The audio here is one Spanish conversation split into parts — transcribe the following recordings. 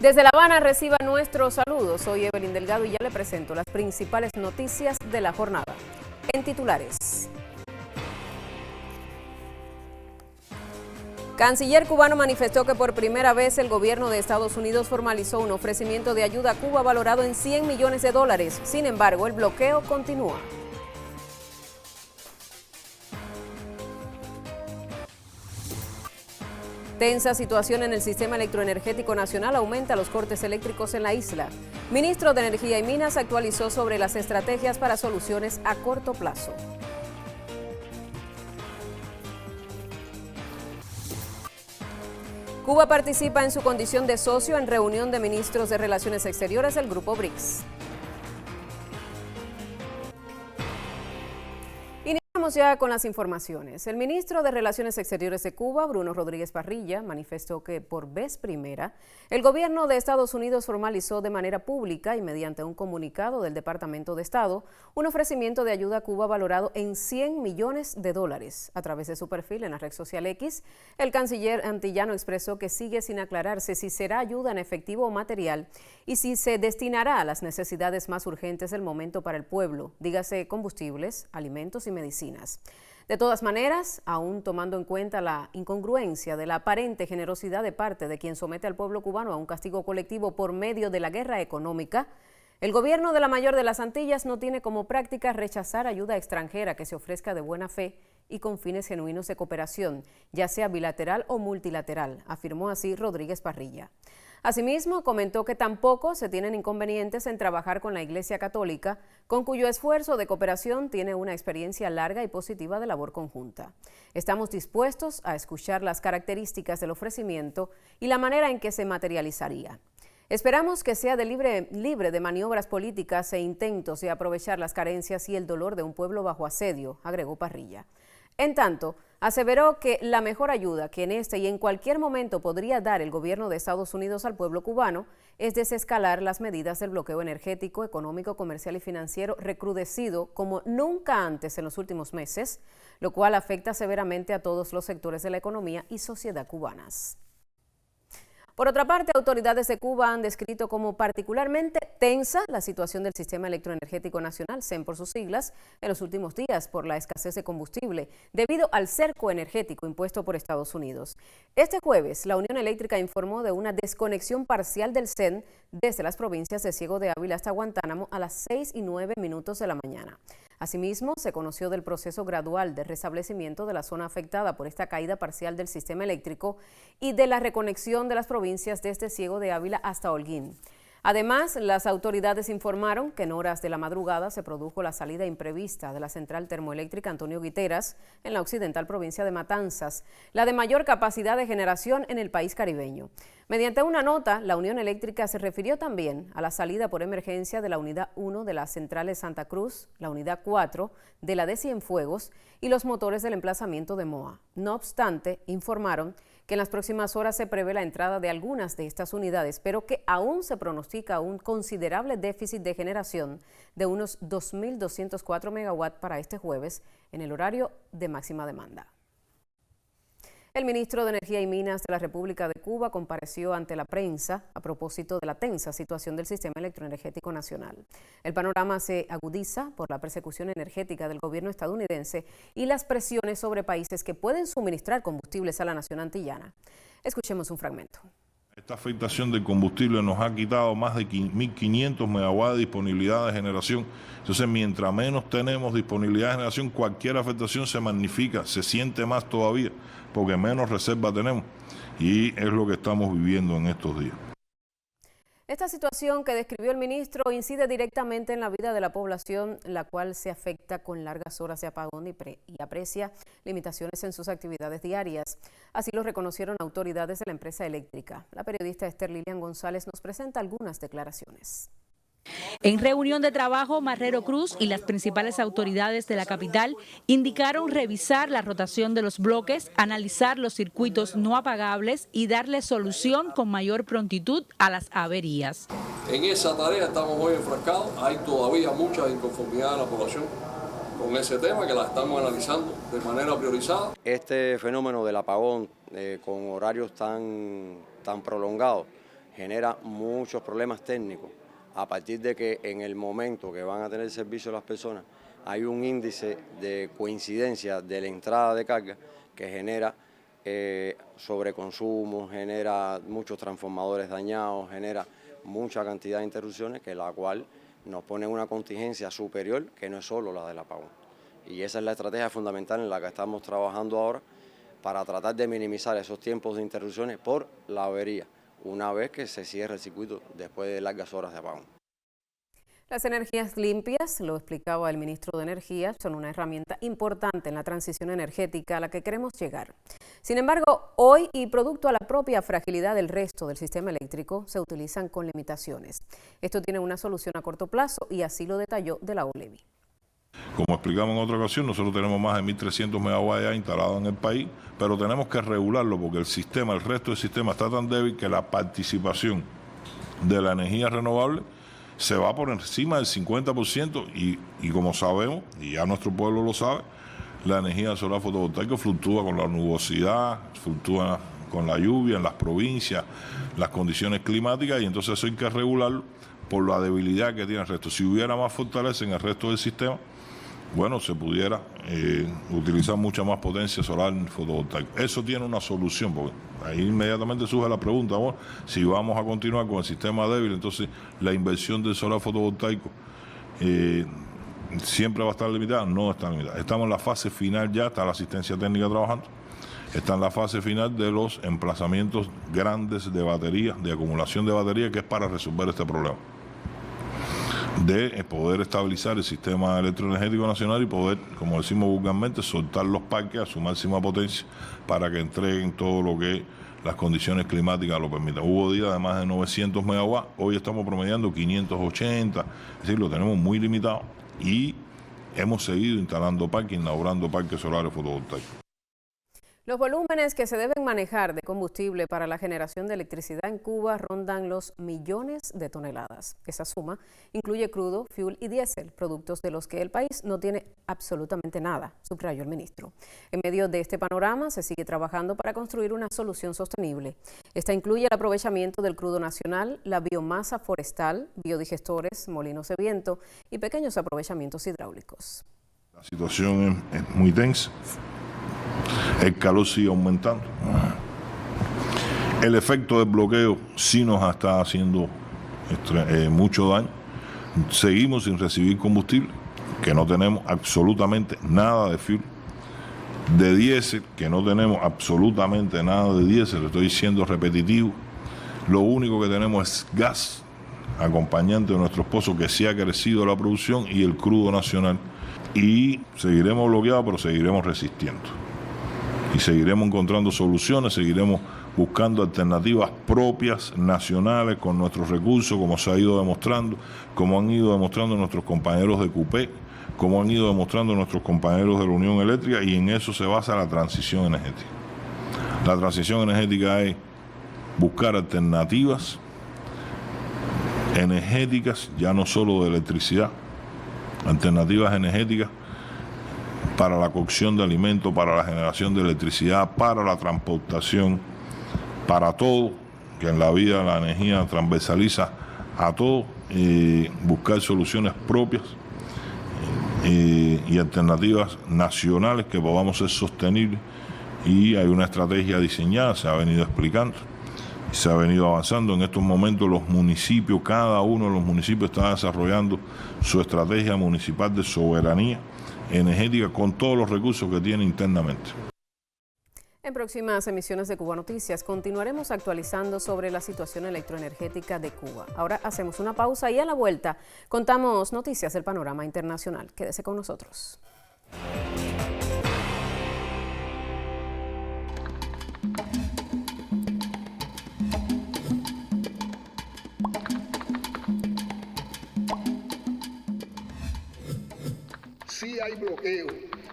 Desde La Habana reciba nuestros saludos. Soy Evelyn Delgado y ya le presento las principales noticias de la jornada. En titulares. Canciller cubano manifestó que por primera vez el gobierno de Estados Unidos formalizó un ofrecimiento de ayuda a Cuba valorado en $100 millones. Sin embargo, el bloqueo continúa. Tensa situación en el sistema electroenergético nacional, aumenta los cortes eléctricos en la isla. Ministro de Energía y Minas actualizó sobre las estrategias para soluciones a corto plazo. Cuba participa en su condición de socio en reunión de ministros de Relaciones Exteriores del Grupo BRICS. Vamos ya con las informaciones. El ministro de Relaciones Exteriores de Cuba, Bruno Rodríguez Parrilla, manifestó que por vez primera el gobierno de Estados Unidos formalizó de manera pública y mediante un comunicado del Departamento de Estado un ofrecimiento de ayuda a Cuba valorado en $100 millones. A través de su perfil en la red social X, el canciller antillano expresó que sigue sin aclararse si será ayuda en efectivo o material y si se destinará a las necesidades más urgentes del momento para el pueblo, dígase combustibles, alimentos y medicinas. De todas maneras, aún tomando en cuenta la incongruencia de la aparente generosidad de parte de quien somete al pueblo cubano a un castigo colectivo por medio de la guerra económica, el gobierno de la mayor de las Antillas no tiene como práctica rechazar ayuda extranjera que se ofrezca de buena fe y con fines genuinos de cooperación, ya sea bilateral o multilateral, afirmó así Rodríguez Parrilla. Asimismo, comentó que tampoco se tienen inconvenientes en trabajar con la Iglesia Católica, con cuyo esfuerzo de cooperación tiene una experiencia larga y positiva de labor conjunta. Estamos dispuestos a escuchar las características del ofrecimiento y la manera en que se materializaría. Esperamos que sea libre de maniobras políticas e intentos de aprovechar las carencias y el dolor de un pueblo bajo asedio, agregó Parrilla. En tanto, aseveró que la mejor ayuda que en este y en cualquier momento podría dar el gobierno de Estados Unidos al pueblo cubano es desescalar las medidas del bloqueo energético, económico, comercial y financiero recrudecido como nunca antes en los últimos meses, lo cual afecta severamente a todos los sectores de la economía y sociedad cubanas. Por otra parte, autoridades de Cuba han descrito como particularmente tensa la situación del sistema electroenergético nacional, SEN por sus siglas, en los últimos días por la escasez de combustible, debido al cerco energético impuesto por Estados Unidos. Este jueves, la Unión Eléctrica informó de una desconexión parcial del SEN desde las provincias de Ciego de Ávila hasta Guantánamo a las 6:09 de la mañana. Asimismo, se conoció del proceso gradual de restablecimiento de la zona afectada por esta caída parcial del sistema eléctrico y de la reconexión de las provincias desde Ciego de Ávila hasta Holguín. Además, las autoridades informaron que en horas de la madrugada se produjo la salida imprevista de la central termoeléctrica Antonio Guiteras en la occidental provincia de Matanzas, la de mayor capacidad de generación en el país caribeño. Mediante una nota, la Unión Eléctrica se refirió también a la salida por emergencia de la unidad 1 de las centrales Santa Cruz, la unidad 4 de la de Cienfuegos y los motores del emplazamiento de Moa. No obstante, informaron que en las próximas horas se prevé la entrada de algunas de estas unidades, pero que aún se pronostica un considerable déficit de generación de unos 2.204 megawatts para este jueves en el horario de máxima demanda. El ministro de Energía y Minas de la República de Cuba compareció ante la prensa a propósito de la tensa situación del sistema electroenergético nacional. El panorama se agudiza por la persecución energética del gobierno estadounidense y las presiones sobre países que pueden suministrar combustibles a la nación antillana. Escuchemos un fragmento. Esta afectación del combustible nos ha quitado más de 1.500 megawatts de disponibilidad de generación. Entonces, mientras menos tenemos disponibilidad de generación, cualquier afectación se magnifica, se siente más todavía, porque menos reserva tenemos. Y es lo que estamos viviendo en estos días. Esta situación que describió el ministro incide directamente en la vida de la población, la cual se afecta con largas horas de apagón y aprecia limitaciones en sus actividades diarias. Así lo reconocieron autoridades de la empresa eléctrica. La periodista Esther Lilian González nos presenta algunas declaraciones. En reunión de trabajo, Marrero Cruz y las principales autoridades de la capital indicaron revisar la rotación de los bloques, analizar los circuitos no apagables y darle solución con mayor prontitud a las averías. En esa tarea estamos muy enfrascados, hay todavía mucha inconformidad de la población con ese tema que la estamos analizando de manera priorizada. Este fenómeno del apagón con horarios tan prolongados genera muchos problemas técnicos a partir de que en el momento que van a tener servicio las personas hay un índice de coincidencia de la entrada de carga que genera sobreconsumo, genera muchos transformadores dañados, genera mucha cantidad de interrupciones, que la cual nos pone una contingencia superior que no es solo la del apagón. Y esa es la estrategia fundamental en la que estamos trabajando ahora para tratar de minimizar esos tiempos de interrupciones por la avería, una vez que se cierre el circuito después de largas horas de apagón. Las energías limpias, lo explicaba el ministro de Energía, son una herramienta importante en la transición energética a la que queremos llegar. Sin embargo, hoy, y producto a la propia fragilidad del resto del sistema eléctrico, se utilizan con limitaciones. Esto tiene una solución a corto plazo y así lo detalló De La O Levy. Como explicamos en otra ocasión, nosotros tenemos más de 1.300 megawatts ya instalados en el país, pero tenemos que regularlo porque el resto del sistema está tan débil que la participación de la energía renovable se va por encima del 50% y como sabemos, y ya nuestro pueblo lo sabe, la energía solar fotovoltaica fluctúa con la nubosidad, fluctúa con la lluvia en las provincias, las condiciones climáticas, y entonces eso hay que regularlo por la debilidad que tiene el resto. Si hubiera más fortaleza en el resto del sistema, bueno, se pudiera utilizar mucha más potencia solar fotovoltaica. Eso tiene una solución, porque ahí inmediatamente surge la pregunta, bueno, si vamos a continuar con el sistema débil, entonces la inversión del solar fotovoltaico siempre va a estar limitada. No está limitada. Estamos en la fase final ya, está la asistencia técnica trabajando, está en la fase final de los emplazamientos grandes de baterías, de acumulación de baterías, que es para resolver este problema, de poder estabilizar el sistema electroenergético nacional y poder, como decimos vulgarmente, soltar los parques a su máxima potencia para que entreguen todo lo que las condiciones climáticas lo permitan. Hubo días de más de 900 megawatts, hoy estamos promediando 580, es decir, lo tenemos muy limitado y hemos seguido instalando parques, inaugurando parques solares fotovoltaicos. Los volúmenes que se deben manejar de combustible para la generación de electricidad en Cuba rondan los millones de toneladas. Esa suma incluye crudo, fuel y diésel, productos de los que el país no tiene absolutamente nada, subrayó el ministro. En medio de este panorama se sigue trabajando para construir una solución sostenible. Esta incluye el aprovechamiento del crudo nacional, la biomasa forestal, biodigestores, molinos de viento y pequeños aprovechamientos hidráulicos. La situación es muy tensa. El calor sigue aumentando. El efecto del bloqueo sí nos está haciendo mucho daño. Seguimos sin recibir combustible, que no tenemos absolutamente nada de fuel. De diésel, que no tenemos absolutamente nada de diésel, estoy siendo repetitivo. Lo único que tenemos es gas, acompañante de nuestros pozos, que sí ha crecido la producción, y el crudo nacional. Y seguiremos bloqueados, pero seguiremos resistiendo. Y seguiremos encontrando soluciones, seguiremos buscando alternativas propias, nacionales, con nuestros recursos, como se ha ido demostrando, como han ido demostrando nuestros compañeros de CUPE, como han ido demostrando nuestros compañeros de la Unión Eléctrica, y en eso se basa la transición energética. La transición energética es buscar alternativas energéticas, ya no solo de electricidad, alternativas energéticas para la cocción de alimentos, para la generación de electricidad, para la transportación, para todo, que en la vida la energía transversaliza a todo, buscar soluciones propias y alternativas nacionales que podamos ser sostenibles, y hay una estrategia diseñada, se ha venido explicando, se ha venido avanzando. En estos momentos los municipios, cada uno de los municipios está desarrollando su estrategia municipal de soberanía energética con todos los recursos que tiene internamente. En próximas emisiones de Cuba Noticias continuaremos actualizando sobre la situación electroenergética de Cuba. Ahora hacemos una pausa y a la vuelta contamos noticias del panorama internacional. Quédese con nosotros. Sí hay bloqueo,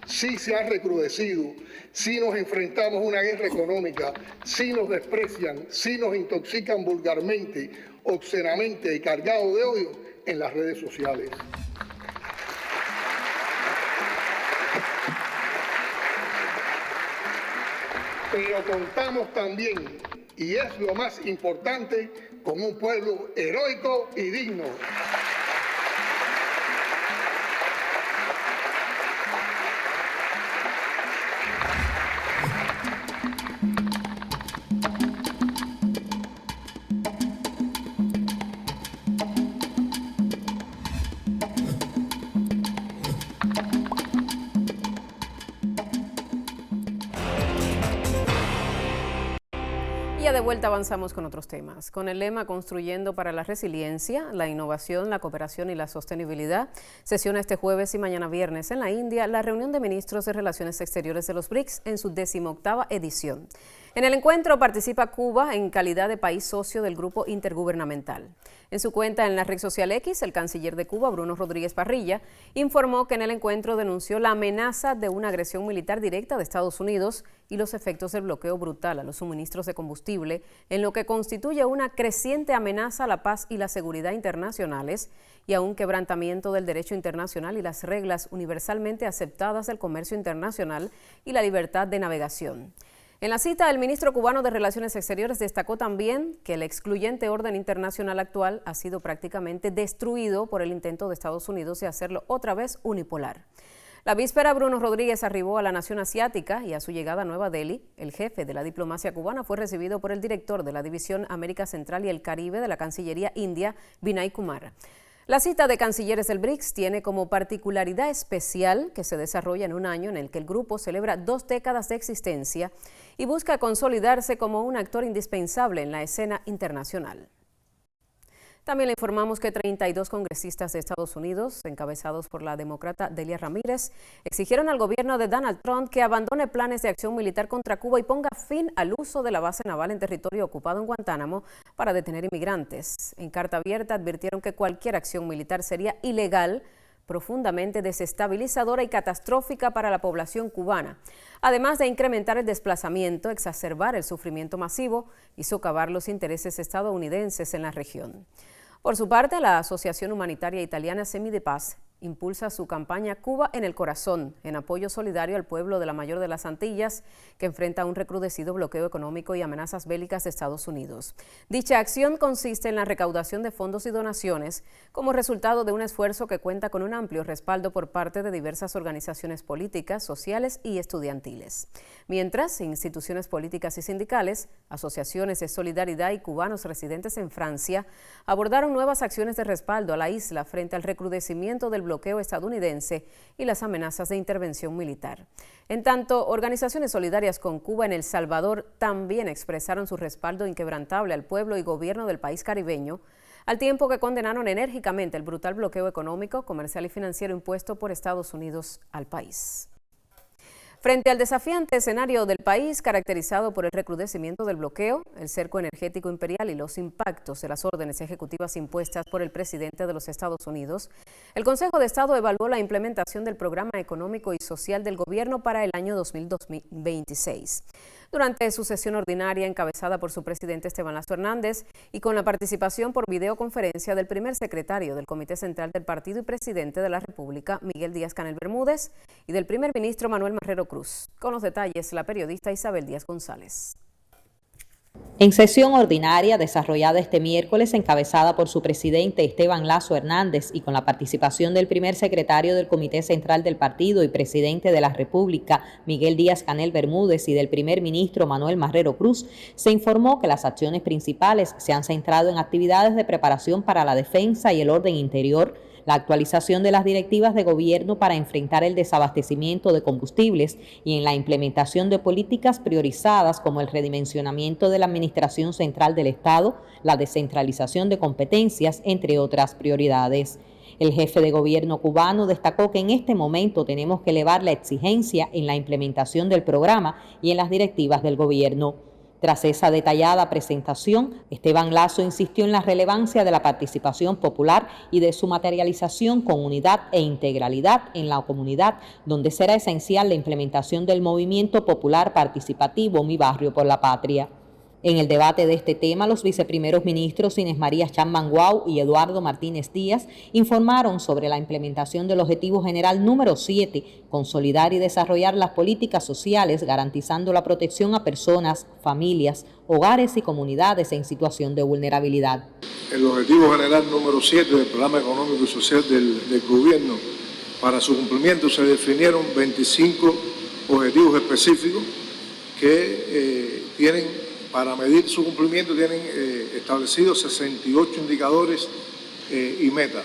sí se ha recrudecido, sí nos enfrentamos a una guerra económica, sí nos desprecian, sí nos intoxican vulgarmente, obscenamente y cargados de odio en las redes sociales. Pero contamos también, y es lo más importante, como un pueblo heroico y digno. De vuelta avanzamos con otros temas. Con el lema Construyendo para la Resiliencia, la Innovación, la Cooperación y la Sostenibilidad, sesiona este jueves y mañana viernes en la India la reunión de ministros de Relaciones Exteriores de los BRICS en su 18ª edición. En el encuentro participa Cuba en calidad de país socio del grupo intergubernamental. En su cuenta en la red social X, el canciller de Cuba, Bruno Rodríguez Parrilla, informó que en el encuentro denunció la amenaza de una agresión militar directa de Estados Unidos y los efectos del bloqueo brutal a los suministros de combustible, en lo que constituye una creciente amenaza a la paz y la seguridad internacionales y a un quebrantamiento del derecho internacional y las reglas universalmente aceptadas del comercio internacional y la libertad de navegación. En la cita, el ministro cubano de Relaciones Exteriores destacó también que el excluyente orden internacional actual ha sido prácticamente destruido por el intento de Estados Unidos de hacerlo otra vez unipolar. La víspera, Bruno Rodríguez arribó a la nación asiática y a su llegada a Nueva Delhi, el jefe de la diplomacia cubana fue recibido por el director de la División América Central y el Caribe de la Cancillería India, Vinay Kumar. La cita de cancilleres del BRICS tiene como particularidad especial que se desarrolla en un año en el que el grupo celebra 2 décadas de existencia y busca consolidarse como un actor indispensable en la escena internacional. También le informamos que 32 congresistas de Estados Unidos, encabezados por la demócrata Delia Ramírez, exigieron al gobierno de Donald Trump que abandone planes de acción militar contra Cuba y ponga fin al uso de la base naval en territorio ocupado en Guantánamo para detener inmigrantes. En carta abierta advirtieron que cualquier acción militar sería ilegal, profundamente desestabilizadora y catastrófica para la población cubana, además de incrementar el desplazamiento, exacerbar el sufrimiento masivo y socavar los intereses estadounidenses en la región. Por su parte, la Asociación Humanitaria Italiana Semi de Paz impulsa su campaña Cuba en el Corazón, en apoyo solidario al pueblo de la Mayor de las Antillas, que enfrenta un recrudecido bloqueo económico y amenazas bélicas de Estados Unidos. Dicha acción consiste en la recaudación de fondos y donaciones como resultado de un esfuerzo que cuenta con un amplio respaldo por parte de diversas organizaciones políticas, sociales y estudiantiles. Mientras, instituciones políticas y sindicales, asociaciones de solidaridad y cubanos residentes en Francia abordaron nuevas acciones de respaldo a la isla frente al recrudecimiento del bloqueo estadounidense y las amenazas de intervención militar. En tanto, organizaciones solidarias con Cuba en El Salvador también expresaron su respaldo inquebrantable al pueblo y gobierno del país caribeño, al tiempo que condenaron enérgicamente el brutal bloqueo económico, comercial y financiero impuesto por Estados Unidos al país. Frente al desafiante escenario del país caracterizado por el recrudecimiento del bloqueo, el cerco energético imperial y los impactos de las órdenes ejecutivas impuestas por el presidente de los Estados Unidos, el Consejo de Estado evaluó la implementación del Programa Económico y Social del Gobierno para el año 2026. Durante su sesión ordinaria encabezada por su presidente Esteban Lazo Hernández y con la participación por videoconferencia del primer secretario del Comité Central del Partido y presidente de la República, Miguel Díaz-Canel Bermúdez, y del primer ministro Manuel Marrero Cruz. Con los detalles, la periodista Isabel Díaz González. En sesión ordinaria desarrollada este miércoles, encabezada por su presidente Esteban Lazo Hernández y con la participación del primer secretario del Comité Central del Partido y presidente de la República, Miguel Díaz-Canel Bermúdez, y del primer ministro Manuel Marrero Cruz, se informó que las acciones principales se han centrado en actividades de preparación para la defensa y el orden interior, la actualización de las directivas de gobierno para enfrentar el desabastecimiento de combustibles y en la implementación de políticas priorizadas como el redimensionamiento de la Administración Central del Estado, la descentralización de competencias, entre otras prioridades. El jefe de gobierno cubano destacó que en este momento tenemos que elevar la exigencia en la implementación del programa y en las directivas del gobierno. Tras esa detallada presentación, Esteban Lazo insistió en la relevancia de la participación popular y de su materialización con unidad e integralidad en la comunidad, donde será esencial la implementación del movimiento popular participativo Mi Barrio por la Patria. En el debate de este tema, los viceprimeros ministros Inés María Chambanguau y Eduardo Martínez Díaz informaron sobre la implementación del Objetivo General número 7, consolidar y desarrollar las políticas sociales, garantizando la protección a personas, familias, hogares y comunidades en situación de vulnerabilidad. El Objetivo General número 7 del Programa Económico y Social del Gobierno, para su cumplimiento se definieron 25 objetivos específicos que tienen... Para medir su cumplimiento tienen establecidos 68 indicadores y metas.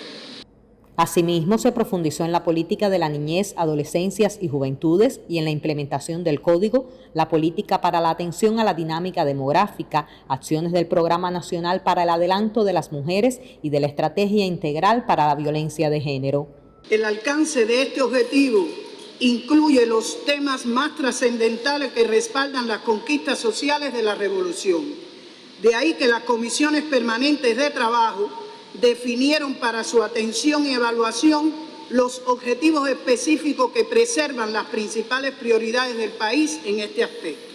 Asimismo, se profundizó en la política de la niñez, adolescencias y juventudes y en la implementación del Código, la política para la atención a la dinámica demográfica, acciones del Programa Nacional para el Adelanto de las Mujeres y de la Estrategia Integral para la Violencia de Género. El alcance de este objetivo incluye los temas más trascendentales que respaldan las conquistas sociales de la revolución. De ahí que las comisiones permanentes de trabajo definieron para su atención y evaluación los objetivos específicos que preservan las principales prioridades del país en este aspecto.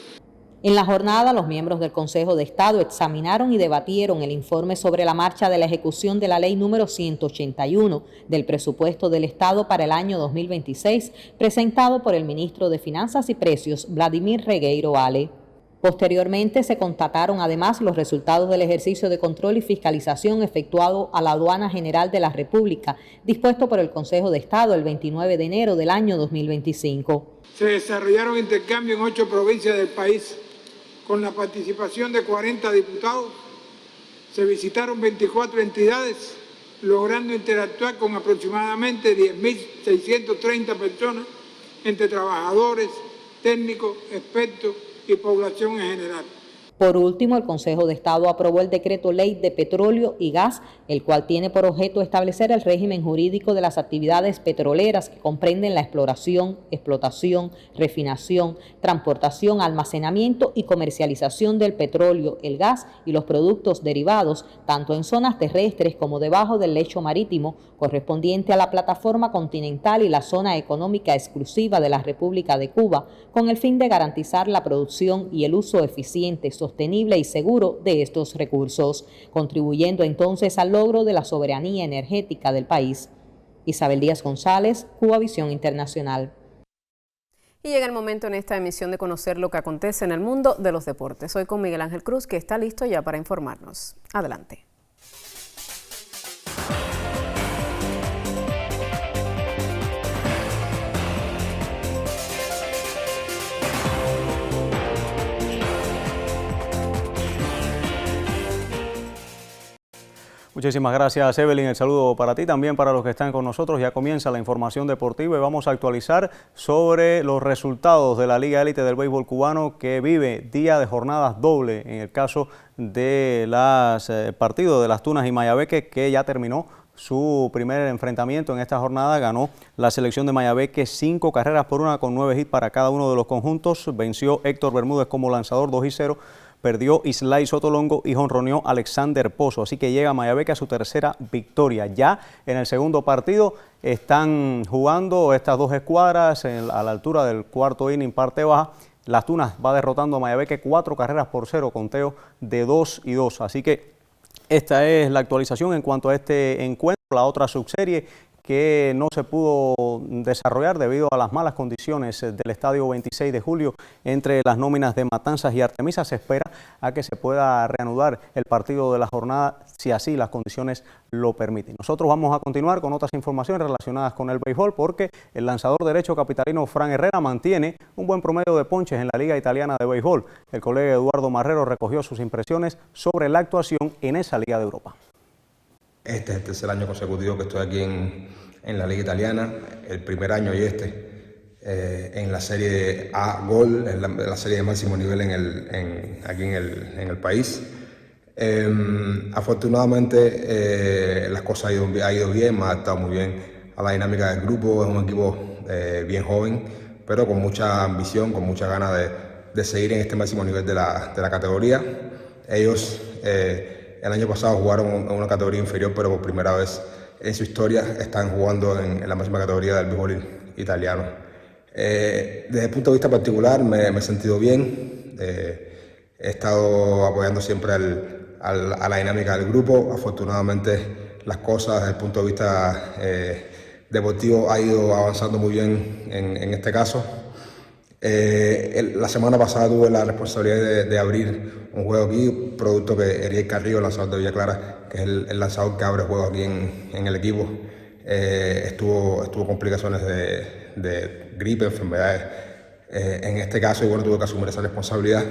En la jornada, los miembros del Consejo de Estado examinaron y debatieron el informe sobre la marcha de la ejecución de la Ley número 181 del Presupuesto del Estado para el año 2026, presentado por el ministro de Finanzas y Precios, Vladimir Regueiro Ale. Posteriormente, se constataron además los resultados del ejercicio de control y fiscalización efectuado a la Aduana General de la República, dispuesto por el Consejo de Estado el 29 de enero del año 2025. Se desarrollaron intercambios en 8 provincias del país, con la participación de 40 diputados, se visitaron 24 entidades, logrando interactuar con aproximadamente 10.630 personas, entre trabajadores, técnicos, expertos y población en general. Por último, el Consejo de Estado aprobó el Decreto Ley de Petróleo y Gas, el cual tiene por objeto establecer el régimen jurídico de las actividades petroleras que comprenden la exploración, explotación, refinación, transportación, almacenamiento y comercialización del petróleo, el gas y los productos derivados, tanto en zonas terrestres como debajo del lecho marítimo, correspondiente a la plataforma continental y la zona económica exclusiva de la República de Cuba, con el fin de garantizar la producción y el uso eficiente, sostenible y seguro de estos recursos, contribuyendo entonces al logro de la soberanía energética del país. Isabel Díaz González, Cubavisión Internacional. Y llega el momento en esta emisión de conocer lo que acontece en el mundo de los deportes. Hoy con Miguel Ángel Cruz, que está listo ya para informarnos. Adelante. Muchísimas gracias, Evelyn. El saludo para ti, también para los que están con nosotros. Ya comienza la información deportiva y vamos a actualizar sobre los resultados de la Liga Élite del Béisbol Cubano, que vive día de jornadas doble en el caso de los partidos de Las Tunas y Mayabeque, que ya terminó su primer enfrentamiento en esta jornada. Ganó la selección de Mayabeque 5 carreras por 1 con 9 hits para cada uno de los conjuntos. Venció Héctor Bermúdez como lanzador 2-0. Perdió Islay Sotolongo y jonroneó Alexander Pozo. Así que llega Mayabeque a su tercera victoria. Ya en el segundo partido están jugando estas dos escuadras a la altura del cuarto inning, parte baja. Las Tunas va derrotando a Mayabeque 4 carreras por 0, conteo de 2-2. Así que esta es la actualización en cuanto a este encuentro. La otra subserie que no se pudo desarrollar debido a las malas condiciones del estadio 26 de julio entre las nóminas de Matanzas y Artemisa. Se espera a que se pueda reanudar el partido de la jornada, si así las condiciones lo permiten. Nosotros vamos a continuar con otras informaciones relacionadas con el béisbol, porque el lanzador derecho capitalino Fran Herrera mantiene un buen promedio de ponches en la Liga Italiana de Béisbol. El colega Eduardo Marrero recogió sus impresiones sobre la actuación en esa Liga de Europa. Este es el tercer año consecutivo que estoy aquí en la Liga Italiana, el primer año y en la Serie A Gol, en la serie de máximo nivel aquí en el país. Afortunadamente las cosas ha ido bien, me ha adaptado muy bien a la dinámica del grupo. Es un equipo bien joven, pero con mucha ambición, con muchas ganas de seguir en este máximo nivel de la categoría. Ellos el año pasado jugaron en una categoría inferior, pero por primera vez en su historia están jugando en la máxima categoría del béisbol italiano. Desde el punto de vista particular me he sentido bien. He estado apoyando siempre a la dinámica del grupo. Afortunadamente las cosas desde el punto de vista deportivo ha ido avanzando muy bien en este caso. La semana pasada tuve la responsabilidad de abrir un juego aquí, producto que Eriel Carrillo, el lanzador de Villa Clara, que es el lanzador que abre juegos aquí en el equipo, estuvo complicaciones de gripe, enfermedades en este caso, y bueno, tuve que asumir esa responsabilidad.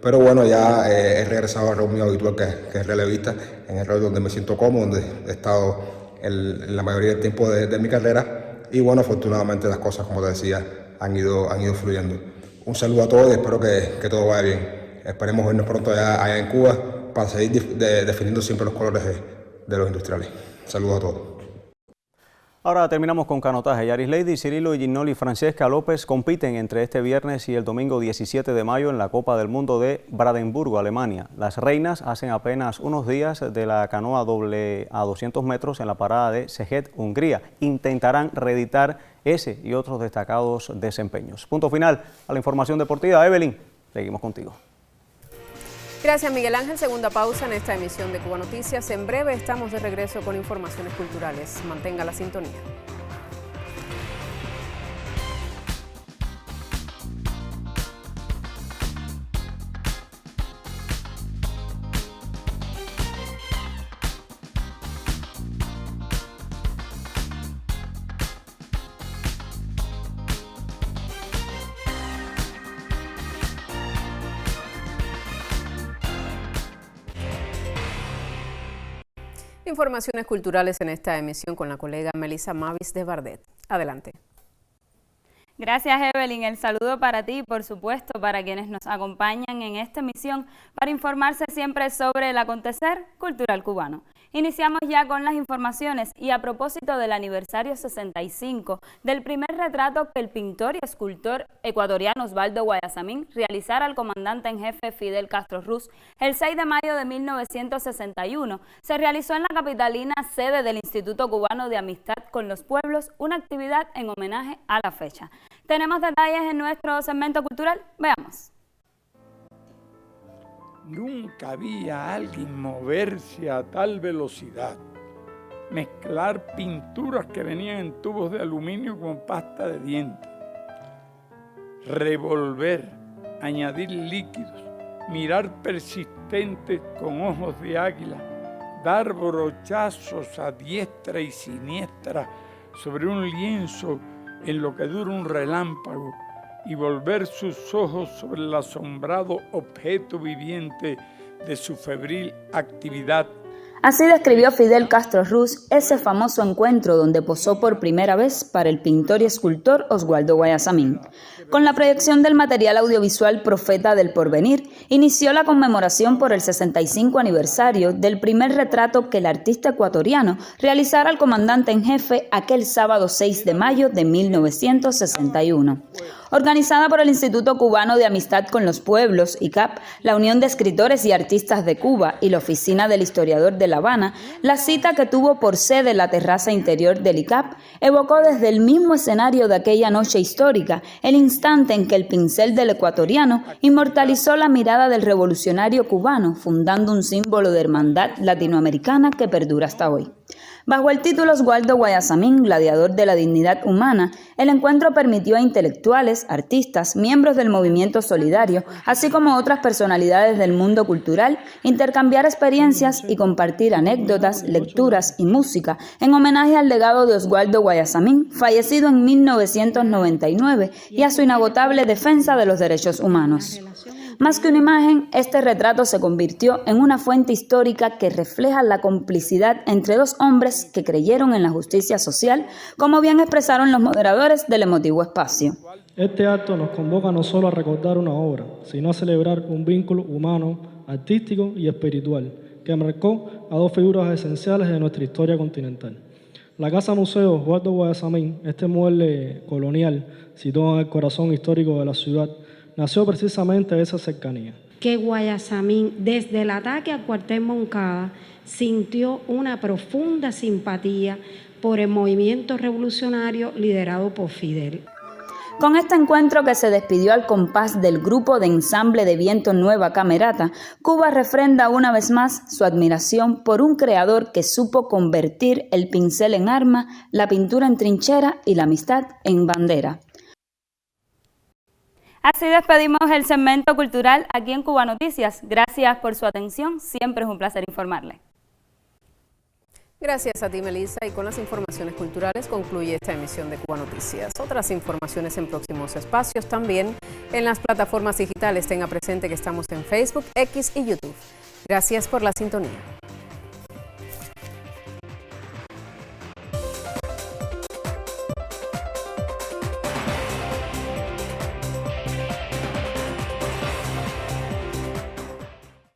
Pero bueno, ya he regresado al rol mío habitual, que es relevista, en el rol donde me siento cómodo, donde he estado la mayoría del tiempo de mi carrera. Y bueno, afortunadamente las cosas, como te decía, han ido fluyendo. Un saludo a todos y espero que todo vaya bien. Esperemos vernos pronto allá en Cuba para seguir defendiendo siempre los colores de los industriales. Saludos a todos. Ahora terminamos con canotaje. Yarislady Cirilo Gignoli y Francesca López compiten entre este viernes y el domingo 17 de mayo en la Copa del Mundo de Brandenburgo, Alemania. Las reinas hacen apenas unos días de la canoa doble a 200 metros en la parada de Szeged, Hungría. Intentarán reeditar ese y otros destacados desempeños. Punto final a la información deportiva. Evelyn, seguimos contigo. Gracias, Miguel Ángel. Segunda pausa en esta emisión de Cuba Noticias. En breve estamos de regreso con informaciones culturales. Mantenga la sintonía. Informaciones culturales en esta emisión con la colega Melissa Mavis de Bardet. Adelante. Gracias, Evelyn. El saludo para ti y, por supuesto, para quienes nos acompañan en esta emisión para informarse siempre sobre el acontecer cultural cubano. Iniciamos ya con las informaciones y a propósito del aniversario 65 del primer retrato que el pintor y escultor ecuatoriano Osvaldo Guayasamín realizara al comandante en jefe Fidel Castro Ruz el 6 de mayo de 1961, se realizó en la capitalina sede del Instituto Cubano de Amistad con los Pueblos una actividad en homenaje a la fecha. Tenemos detalles en nuestro segmento cultural, veamos. Nunca vi a alguien moverse a tal velocidad, mezclar pinturas que venían en tubos de aluminio con pasta de dientes, revolver, añadir líquidos, mirar persistentes con ojos de águila, dar brochazos a diestra y siniestra sobre un lienzo en lo que dura un relámpago, y volver sus ojos sobre el asombrado objeto viviente de su febril actividad. Así describió Fidel Castro Ruz ese famoso encuentro donde posó por primera vez para el pintor y escultor Osvaldo Guayasamín. Con la proyección del material audiovisual Profeta del Porvenir, inició la conmemoración por el 65 aniversario del primer retrato que el artista ecuatoriano realizara al comandante en jefe aquel sábado 6 de mayo de 1961. Organizada por el Instituto Cubano de Amistad con los Pueblos, ICAP, la Unión de Escritores y Artistas de Cuba y la Oficina del Historiador de La Habana, la cita que tuvo por sede la terraza interior del ICAP evocó desde el mismo escenario de aquella noche histórica el instante en que el pincel del ecuatoriano inmortalizó la mirada del revolucionario cubano, fundando un símbolo de hermandad latinoamericana que perdura hasta hoy. Bajo el título Osvaldo Guayasamín, gladiador de la dignidad humana, el encuentro permitió a intelectuales, artistas, miembros del movimiento solidario, así como otras personalidades del mundo cultural, intercambiar experiencias y compartir anécdotas, lecturas y música en homenaje al legado de Osvaldo Guayasamín, fallecido en 1999, y a su inagotable defensa de los derechos humanos. Más que una imagen, este retrato se convirtió en una fuente histórica que refleja la complicidad entre dos hombres que creyeron en la justicia social, como bien expresaron los moderadores del emotivo espacio. Este acto nos convoca no solo a recordar una obra, sino a celebrar un vínculo humano, artístico y espiritual, que marcó a dos figuras esenciales de nuestra historia continental. La Casa Museo Osvaldo Guayasamín, este mueble colonial situado en el corazón histórico de la ciudad, nació precisamente de esa cercanía. Que Guayasamín, desde el ataque al cuartel Moncada, sintió una profunda simpatía por el movimiento revolucionario liderado por Fidel. Con este encuentro, que se despidió al compás del grupo de ensamble de viento Nueva Camerata, Cuba refrenda una vez más su admiración por un creador que supo convertir el pincel en arma, la pintura en trinchera y la amistad en bandera. Así despedimos el segmento cultural aquí en Cuba Noticias. Gracias por su atención, siempre es un placer informarle. Gracias a ti, Melissa, y con las informaciones culturales concluye esta emisión de Cuba Noticias. Otras informaciones en próximos espacios también en las plataformas digitales. Tenga presente que estamos en Facebook, X y YouTube. Gracias por la sintonía.